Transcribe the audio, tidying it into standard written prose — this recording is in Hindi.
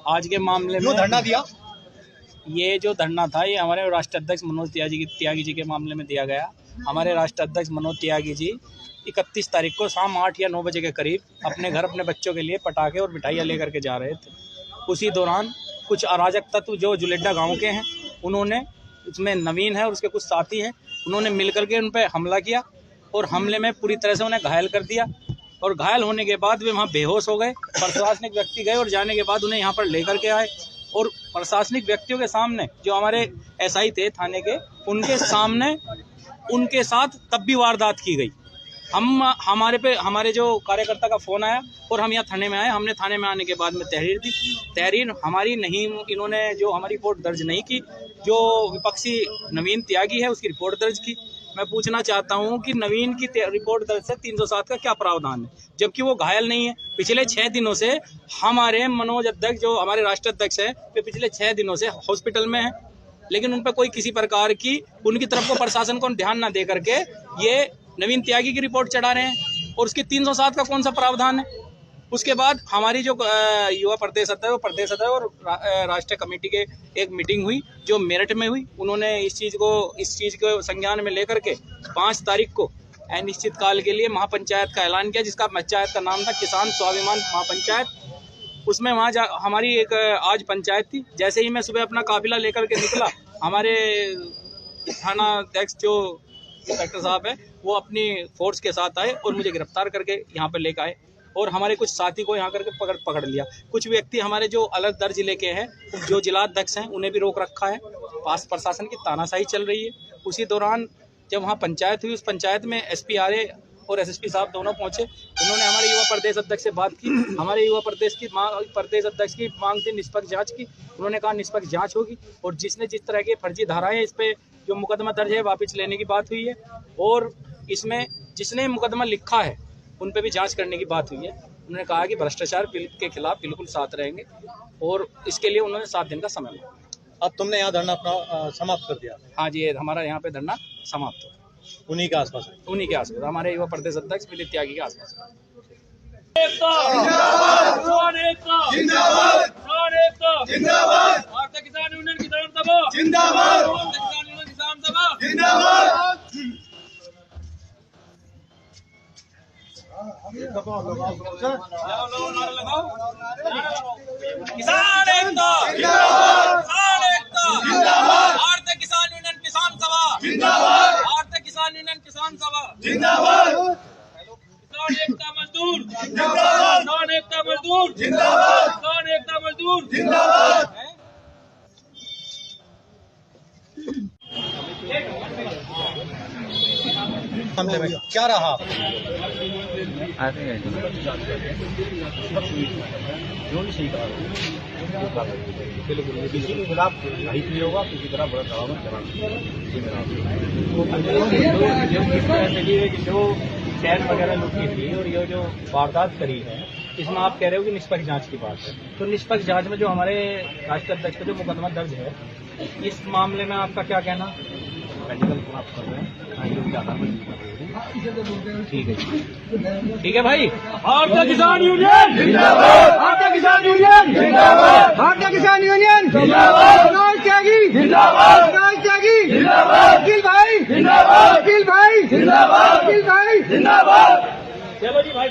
आज के मामले में धरना दिया, ये जो धरना था ये हमारे राष्ट्रीय अध्यक्ष मनोज त्यागी जी के मामले में दिया गया। हमारे राष्ट्रीय अध्यक्ष मनोज त्यागी जी 31 तारीख को शाम 8 या 9 बजे के करीब अपने घर अपने बच्चों के लिए पटाखे और मिठाइयाँ लेकर के जा रहे थे। उसी दौरान कुछ अराजक तत्व जो जुलेड्डा गांव के हैं, उन्होंने, उसमें नवीन है और उसके कुछ साथी हैं, उन्होंने मिलकर के उन पर हमला किया और हमले में पूरी तरह से उन्हें घायल कर दिया। और घायल होने के बाद वे वहाँ बेहोश हो गए। प्रशासनिक व्यक्ति गए और जाने के बाद उन्हें यहाँ पर लेकर के आए और प्रशासनिक व्यक्तियों के सामने जो हमारे एसआई थे थाने के, उनके सामने उनके साथ तब भी वारदात की गई। हमारे जो कार्यकर्ता का फ़ोन आया और हम यहाँ थाने में आए। हमने थाने में आने के बाद में तहरीर दी। तहरीर हमारी नहीं, इन्होंने जो हमारी रिपोर्ट दर्ज नहीं की, जो विपक्षी नवीन त्यागी है उसकी रिपोर्ट दर्ज की। मैं पूछना चाहता हूं कि नवीन की रिपोर्ट दर्ज से 307 का क्या प्रावधान है, जबकि वो घायल नहीं है। पिछले 6 दिनों से हमारे मनोज अध्यक्ष जो हमारे राष्ट्रीय अध्यक्ष है, वे पिछले 6 दिनों से हॉस्पिटल में है, लेकिन उन पर कोई किसी प्रकार की उनकी तरफ को प्रशासन को ध्यान न दे करके ये नवीन त्यागी की रिपोर्ट चढ़ा रहे हैं। और उसकी 307 का कौन सा प्रावधान है। उसके बाद हमारी जो युवा प्रदेश अध्यक्ष और राष्ट्रीय कमेटी के एक मीटिंग हुई जो मेरठ में हुई। उन्होंने इस चीज़ को संज्ञान में लेकर के 5 तारीख को अनिश्चित काल के लिए महापंचायत का ऐलान किया, जिसका पंचायत का नाम था किसान स्वाभिमान महापंचायत। उसमें वहाँ हमारी एक आज पंचायत थी। जैसे ही मैं सुबह अपना काफिला लेकर के निकला, हमारे थाना अध्यक्ष जो इंस्पेक्टर साहब है वो अपनी फोर्स के साथ आए और मुझे गिरफ्तार करके यहाँ पर लेकर आए और हमारे कुछ साथी को यहाँ करके पकड़ लिया। कुछ व्यक्ति हमारे जो अलग दर जिले के हैं, जो जिलाध्यक्ष हैं, उन्हें भी रोक रखा है। पास प्रशासन की तानाशाही चल रही है। उसी दौरान जब वहाँ पंचायत हुई, उस पंचायत में एसपी आरए और एसएसपी साहब दोनों पहुँचे। उन्होंने हमारे युवा प्रदेश अध्यक्ष से बात की। हमारे युवा प्रदेश अध्यक्ष की मांग थी निष्पक्ष जाँच की। उन्होंने कहा निष्पक्ष जाँच होगी और जिसने जिस तरह के फर्जी धाराएँ इस पर जो मुकदमा दर्ज है वापस लेने की बात हुई है और इसमें जिसने मुकदमा लिखा है उन पे भी जांच करने की बात हुई है। उन्होंने कहा कि भ्रष्टाचार के खिलाफ बिल्कुल साथ रहेंगे और इसके लिए उन्होंने 7 दिन का समय लिया। अब तुमने यहाँ धरना अपना समाप्त कर दिया? हाँ जी, हमारा यहाँ पे धरना समाप्त हो। उन्हीं के आसपास हमारे युवा प्रदेश अध्यक्ष विनीत त्यागी के आसपास। भारतीय किसान यूनियन किसान सभा जिंदाबाद, किसान यूनियन किसान सभा जिंदाबाद। किसान एकता जिंदाबाद, भारतीय किसान यूनियन किसान सभा जिंदाबाद, भारतीय किसान यूनियन किसान सभा जिंदाबाद। किसान एकता मजदूर जिंदाबाद, किसान एकता मजदूर जिंदाबाद, किसान एकता मजदूर जिंदाबाद। मामले में क्या रहा? जो भी सही कहा बिल्कुल किसी के खिलाफ नहीं भी होगा, किसी तरह बड़ा दबाव जो चैन वगैरह लुटी थी और ये जो वारदात करी है, इसमें आप कह रहे हो कि निष्पक्ष जांच की बात है। तो निष्पक्ष जांच में जो हमारे राष्ट्रीय अध्यक्ष का जो मुकदमा दर्ज है, इस मामले में आपका क्या कहना? मेडिकल आप कर रहे हैं, ठीक है भाई। भारतीय किसान यूनियन जिंदाबाद, भारतीय किसान यूनियन जिंदाबाद, भारतीय किसान यूनियन जिंदाबाद, मनोज त्यागी जिंदाबाद, मनोज त्यागी जिंदाबाद, वकील भाई जिंदाबाद, वकील भाई जिंदाबाद, वकील भाई जिंदाबाद। चलो जी भाई।